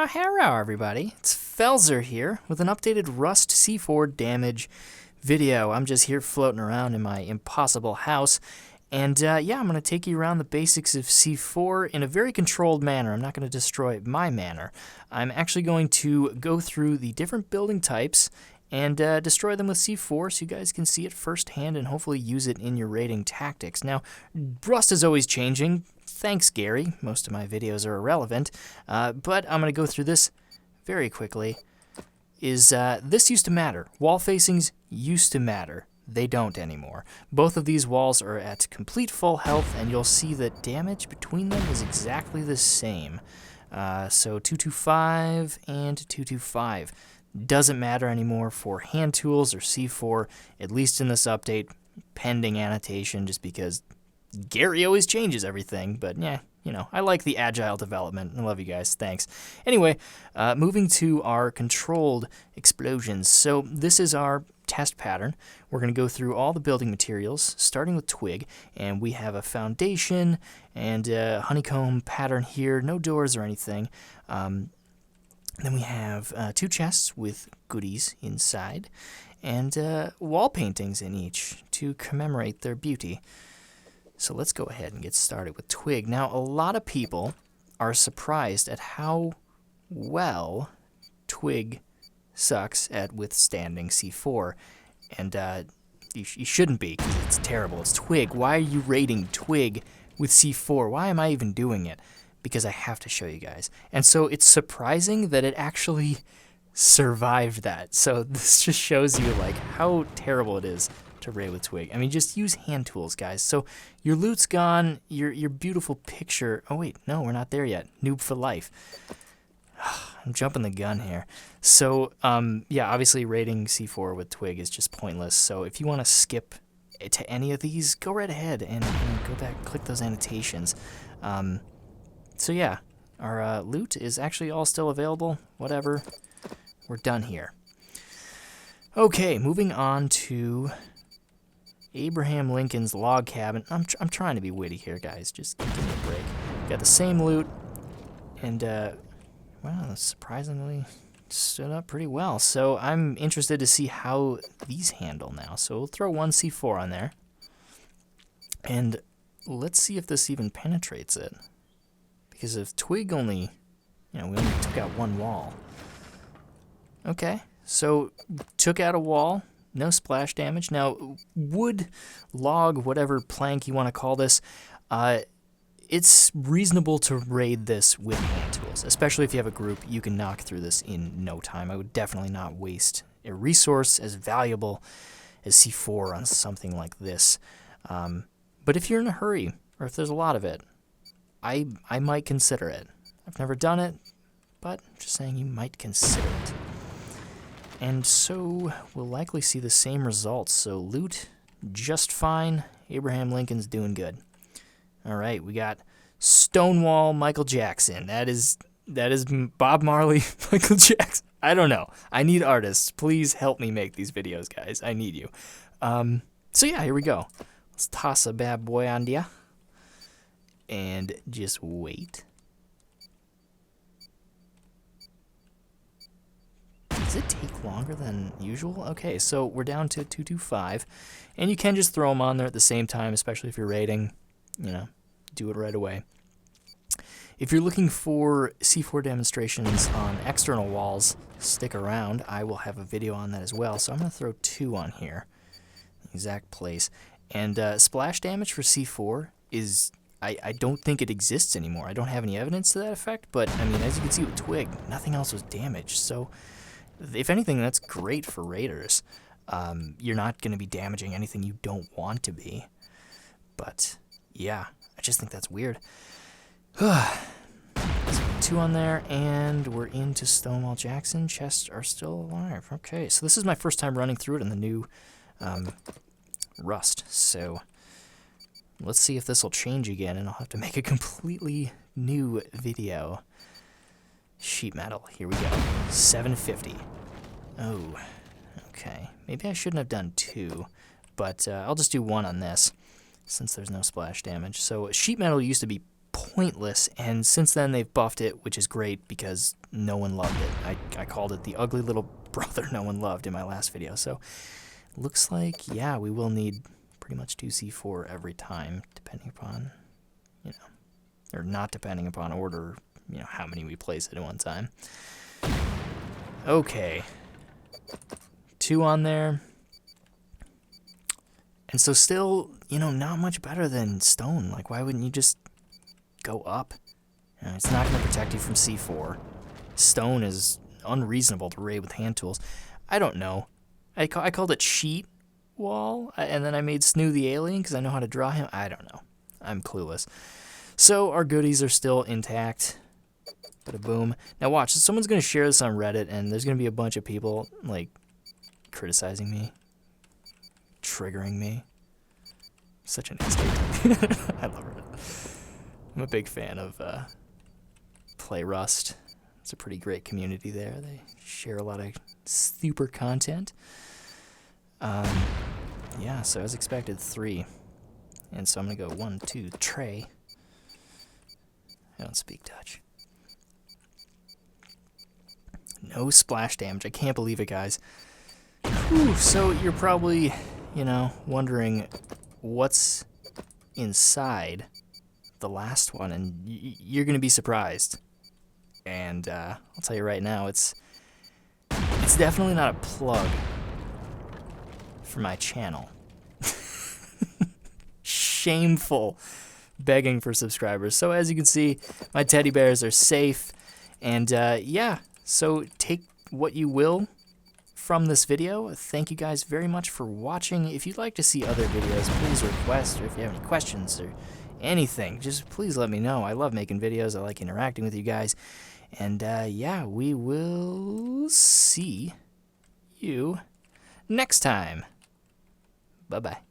Hello everybody, it's Felzer here with an updated Rust C4 damage video. I'm just here floating around in my impossible house, and yeah, I'm going to take you around the basics of C4 in a very controlled manner. I'm not going to destroy my manor. I'm actually going to go through the different building types and destroy them with C4 so you guys can see it firsthand and hopefully use it in your raiding tactics. Now, Rust is always changing. Thanks, Gary. Most of my videos are irrelevant, but I'm going to go through this very quickly. This used to matter. Wall facings used to matter. They don't anymore. Both of these walls are at complete full health, and you'll see that damage between them is exactly the same. So 225 and 225. Doesn't matter anymore for hand tools or C4, at least in this update, pending annotation, just because Gary always changes everything. But yeah, you know, I like the agile development. I love you guys. Thanks. Anyway, moving to our controlled explosions. So this is our test pattern. We're going to go through all the building materials, starting with twig, and we have a foundation and a honeycomb pattern here. No doors or anything. Then we have 2 chests with goodies inside, and wall paintings in each to commemorate their beauty. So let's go ahead and get started with twig. Now, a lot of people are surprised at how well twig sucks at withstanding C4, and you shouldn't be, because it's terrible. It's twig. Why are you raiding twig with C4? Why am I even doing it? Because I have to show you guys. And so it's surprising that it actually survived that. So this just shows you like how terrible it is to raid with twig. I mean, just use hand tools, guys. So your loot's gone, your beautiful picture. Oh wait, no, we're not there yet. Noob for life. I'm jumping the gun here. So yeah, obviously raiding C4 with twig is just pointless. So if you want to skip to any of these, go right ahead and go back, click those annotations. So yeah, our loot is actually all still available. Whatever, we're done here. Okay, moving on to Abraham Lincoln's log cabin. I'm trying to be witty here, guys. Just give me a break. Got the same loot, and wow, surprisingly stood up pretty well. So I'm interested to see how these handle now. So we'll throw one C4 on there, and let's see if this even penetrates it. Because if twig only, we only took out one wall. Okay, so took out a wall, no splash damage. Now, wood, log, whatever plank you want to call this, it's reasonable to raid this with hand tools, especially if you have a group. You can knock through this in no time. I would definitely not waste a resource as valuable as C4 on something like this. But if you're in a hurry, or if there's a lot of it, I might consider it. I've never done it, but just saying you might consider it. And so we'll likely see the same results. So loot, just fine. Abraham Lincoln's doing good. All right, we got Stonewall Michael Jackson. That is Bob Marley, Michael Jackson. I don't know. I need artists. Please help me make these videos, guys. I need you. So yeah, here we go. Let's toss a bad boy on ya. And just wait. Does it take longer than usual? Okay, so we're down to 225, and you can just throw them on there at the same time, especially if you're raiding. Do it right away. If you're looking for C4 demonstrations on external walls, stick around. I will have a video on that as well, so I'm going to throw 2 on here. Exact place. And splash damage for C4 is... I don't think it exists anymore. I don't have any evidence to that effect, but, I mean, as you can see with twig, nothing else was damaged. So, if anything, that's great for raiders. You're not going to be damaging anything you don't want to be. But, yeah, I just think that's weird. So, 2 on there, and we're into Stonewall Jackson. Chests are still alive. Okay, so this is my first time running through it in the new Rust, so... let's see if this will change again, and I'll have to make a completely new video. Sheet metal, here we go. 750. Oh, okay. Maybe I shouldn't have done 2, but I'll just do 1 on this, since there's no splash damage. So sheet metal used to be pointless, and since then they've buffed it, which is great because no one loved it. I called it the ugly little brother no one loved in my last video, so looks like, yeah, we will need pretty much 2c4 every time, depending upon, you know, or not depending upon order, you know, how many we place at one time. Okay. 2 on there. And so still, you know, not much better than stone. Like, why wouldn't you just go up? You know, it's not going to protect you from c4. Stone is unreasonable to raid with hand tools. I don't know. I called it sheet wall, and then I made Snoo the alien because I know how to draw him. I don't know. I'm clueless. So our goodies are still intact. Bada boom. Now watch, someone's going to share this on Reddit, and there's going to be a bunch of people, like, criticizing me, triggering me. Such an instinct. I love Reddit. I'm a big fan of Play Rust. It's a pretty great community there. They share a lot of super content. Yeah, so as expected, 3. And so I'm going to go 1, 2, tray. I don't speak Dutch. No splash damage. I can't believe it, guys. Whew, so you're probably, you know, wondering what's inside the last one, and you're going to be surprised. And I'll tell you right now, it's definitely not a plug for my channel. Shameful begging for subscribers. So as you can see, my teddy bears are safe, and yeah, so take what you will from this video. Thank you guys very much for watching. If you'd like to see other videos, please request, or if you have any questions or anything, just please let me know. I love making videos. I like interacting with you guys. And yeah, we will see you next time. Bye-bye.